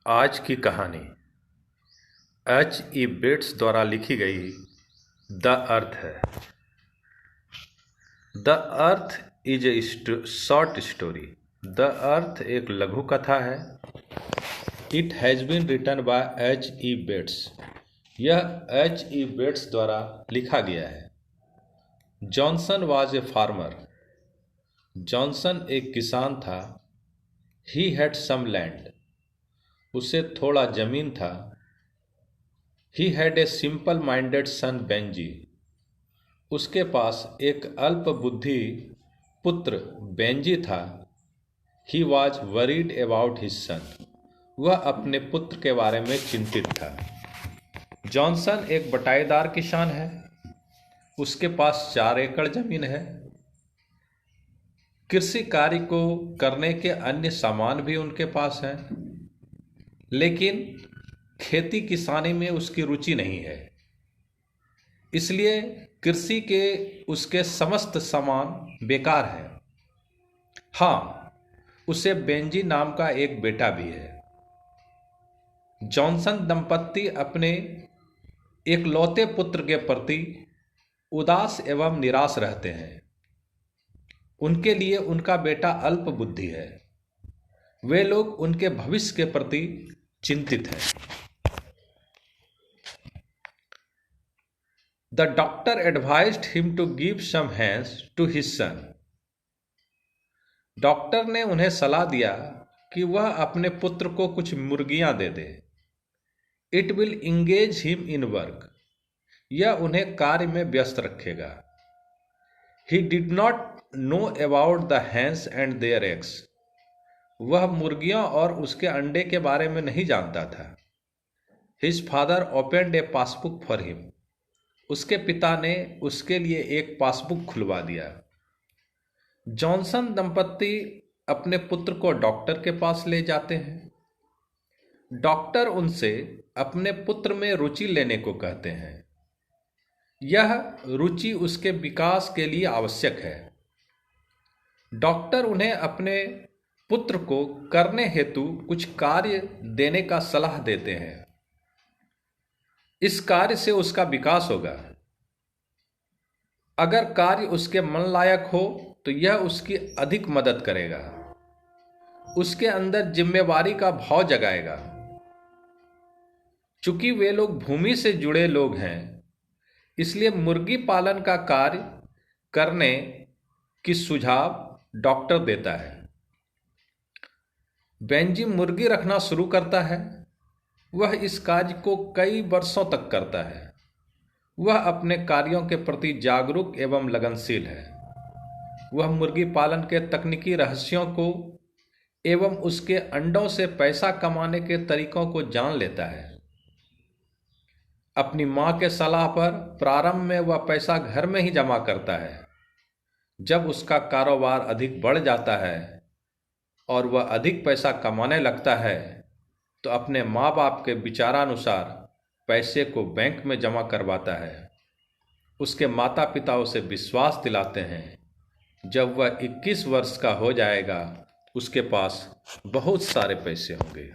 आज की कहानी H.E. बेट्स द्वारा लिखी गई द अर्थ है। The earth is a short story. The earth एक लघु कथा है। It has been written by H.E. Bates. यह H.E. बेट्स द्वारा लिखा गया है। Johnson was a farmer. Johnson एक किसान था। He had some land. उसे थोड़ा जमीन था। He had a simple minded son Benjy. उसके पास एक अल्प बुद्धि पुत्र बेंजी था। He was worried about his son. वह अपने पुत्र के बारे में चिंतित था। जॉनसन एक बटाईदार किसान है। उसके पास 4 एकड़ जमीन है। कृषि कार्य को करने के अन्य सामान भी उनके पास हैं, लेकिन खेती किसानी में उसकी रुचि नहीं है। इसलिए कृषि के उसके समस्त सामान बेकार है। हाँ, उसे बेंजी नाम का एक बेटा भी है। जॉनसन दंपत्ति अपने एकलौते पुत्र के प्रति उदास एवं निराश रहते हैं। उनके लिए उनका बेटा अल्प बुद्धि है। वे लोग उनके भविष्य के प्रति चिंतित हैं। The doctor advised him to give some hens to his son. Doctor ने उन्हें सलाह दिया कि वह अपने पुत्र को कुछ मुर्गियां दे दे। It will engage him in work. यह उन्हें कार्य में व्यस्त रखेगा। He did not know about the hens and their eggs. वह मुर्गियों और उसके अंडे के बारे में नहीं जानता था। His father opened a passbook for him. उसके पिता ने उसके लिए एक पासबुक खुलवा दिया। जॉनसन दंपत्ति अपने पुत्र को डॉक्टर के पास ले जाते हैं। डॉक्टर उनसे अपने पुत्र में रुचि लेने को कहते हैं। यह रुचि उसके विकास के लिए आवश्यक है। डॉक्टर उन्हें अपने पुत्र को करने हेतु कुछ कार्य देने का सलाह देते हैं। इस कार्य से उसका विकास होगा। अगर कार्य उसके मन लायक हो तो यह उसकी अधिक मदद करेगा। उसके अंदर जिम्मेवारी का भाव जगाएगा। चूंकि वे लोग भूमि से जुड़े लोग हैं, इसलिए मुर्गी पालन का कार्य करने की सुझाव डॉक्टर देता है। बेंजी मुर्गी रखना शुरू करता है। वह इस कार्य को कई वर्षों तक करता है। वह अपने कार्यों के प्रति जागरूक एवं लगनशील है। वह मुर्गी पालन के तकनीकी रहस्यों को एवं उसके अंडों से पैसा कमाने के तरीकों को जान लेता है। अपनी मां के सलाह पर प्रारंभ में वह पैसा घर में ही जमा करता है। जब उसका कारोबार अधिक बढ़ जाता है और वह अधिक पैसा कमाने लगता है, तो अपने माँ बाप के विचारानुसार पैसे को बैंक में जमा करवाता है। उसके माता पिता उसे विश्वास दिलाते हैं जब वह 21 वर्ष का हो जाएगा उसके पास बहुत सारे पैसे होंगे।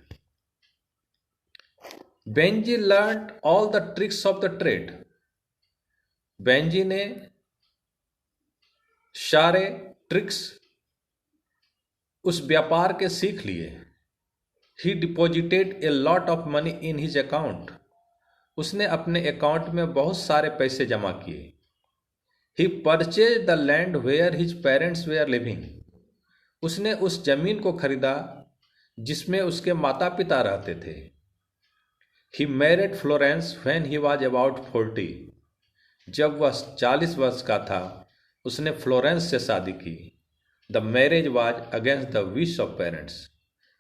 Benji learn all the tricks of the trade. Benji ने सारे ट्रिक्स उस व्यापार के सीख लिए। He deposited a lot of money in his account. उसने अपने अकाउंट में बहुत सारे पैसे जमा किए। He purchased the land where his parents were living. उसने उस जमीन को खरीदा जिसमें उसके माता पिता रहते थे। He married Florence when he was about 40. जब वह 40 वर्ष का था, उसने फ्लोरेंस से शादी की। The marriage was against the wish of parents.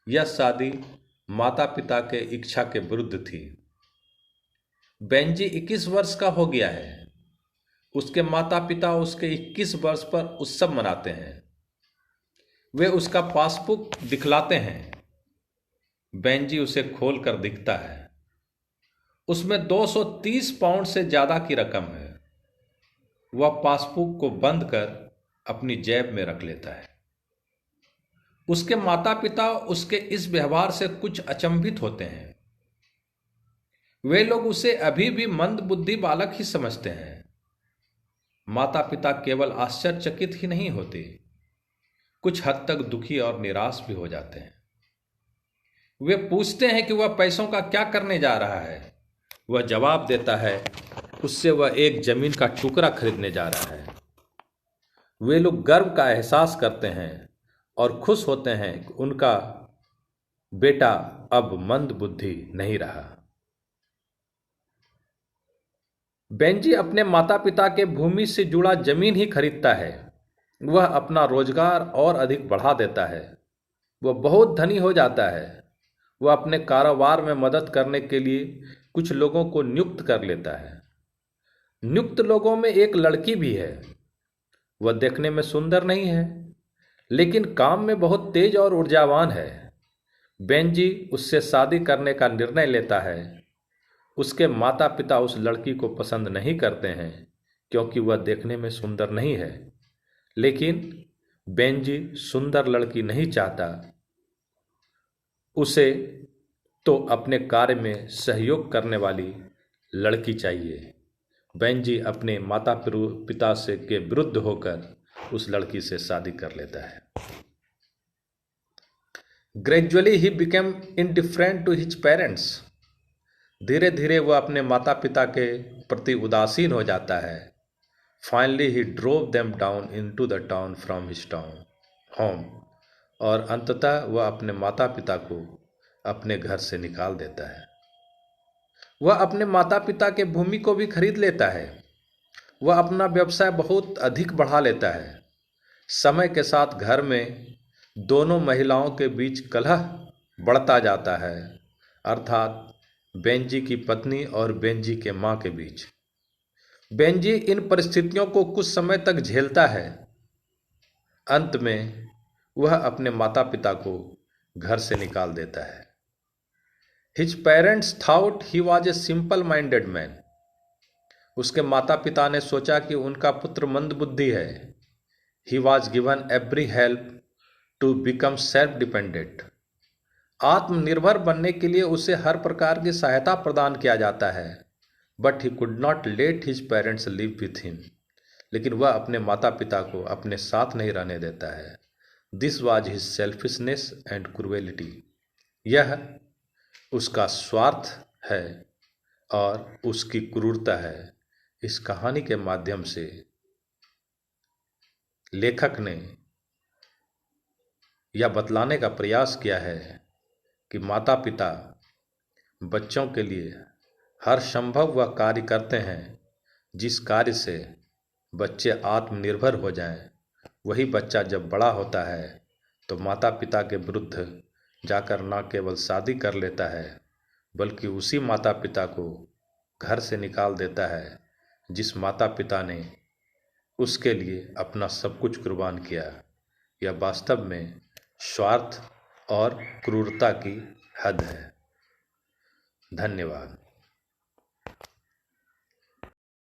यह शादी माता पिता के इच्छा के विरुद्ध थी। बेंजी 21 वर्ष का हो गया है। उसके माता पिता उसके 21 वर्ष पर उत्सव मनाते हैं। वे उसका पासबुक दिखलाते हैं। बेंजी उसे खोलकर दिखता है। उसमें 230 पाउंड से ज़्यादा की रकम है। वह पासबुक को बंद कर अपनी जेब में रख लेता है। उसके माता पिता उसके इस व्यवहार से कुछ अचंभित होते हैं। वे लोग उसे अभी भी मंद बुद्धि बालक ही समझते हैं। माता पिता केवल आश्चर्यचकित ही नहीं होते, कुछ हद तक दुखी और निराश भी हो जाते हैं। वे पूछते हैं कि वह पैसों का क्या करने जा रहा है। वह जवाब देता है उससे वह एक जमीन का टुकड़ा खरीदने जा रहा है। वे लोग गर्व का एहसास करते हैं और खुश होते हैं कि उनका बेटा अब मंद बुद्धि नहीं रहा। बेंजी अपने माता पिता के भूमि से जुड़ा जमीन ही खरीदता है। वह अपना रोजगार और अधिक बढ़ा देता है। वह बहुत धनी हो जाता है। वह अपने कारोबार में मदद करने के लिए कुछ लोगों को नियुक्त कर लेता है। नियुक्त लोगों में एक लड़की भी है। वह देखने में सुंदर नहीं है, लेकिन काम में बहुत तेज और ऊर्जावान है। बेंजी उससे शादी करने का निर्णय लेता है। उसके माता पिता उस लड़की को पसंद नहीं करते हैं क्योंकि वह देखने में सुंदर नहीं है, लेकिन बेंजी सुंदर लड़की नहीं चाहता। उसे तो अपने कार्य में सहयोग करने वाली लड़की चाहिए। बेंजी अपने माता पिता से के विरुद्ध होकर उस लड़की से शादी कर लेता है। Gradually he became indifferent to his parents. धीरे धीरे वह अपने माता पिता के प्रति उदासीन हो जाता है। Finally he drove them down into the town from his town home. और अंततः वह अपने माता पिता को अपने घर से निकाल देता है। वह अपने माता पिता के भूमि को भी खरीद लेता है। वह अपना व्यवसाय बहुत अधिक बढ़ा लेता है। समय के साथ घर में दोनों महिलाओं के बीच कलह बढ़ता जाता है, अर्थात बेंजी की पत्नी और बेंजी के मां के बीच। बेंजी इन परिस्थितियों को कुछ समय तक झेलता है। अंत में वह अपने माता पिता को घर से निकाल देता है। His parents thought he was a simple-minded man. उसके माता पिता ने सोचा कि उनका पुत्र मंदबुद्धि है। He was given every help to become self-dependent. आत्मनिर्भर बनने के लिए उसे हर प्रकार की सहायता प्रदान किया जाता है। But he could not let his parents live with him. लेकिन वह अपने माता पिता को अपने साथ नहीं रहने देता है। This was his selfishness and cruelty. यह उसका स्वार्थ है और उसकी क्रूरता है। इस कहानी के माध्यम से लेखक ने यह बतलाने का प्रयास किया है कि माता पिता बच्चों के लिए हर संभव वह कार्य करते हैं जिस कार्य से बच्चे आत्मनिर्भर हो जाएं। वही बच्चा जब बड़ा होता है तो माता पिता के विरुद्ध जाकर न केवल शादी कर लेता है, बल्कि उसी माता पिता को घर से निकाल देता है जिस माता पिता ने उसके लिए अपना सब कुछ कुर्बान किया। यह वास्तव में स्वार्थ और क्रूरता की हद है। धन्यवाद।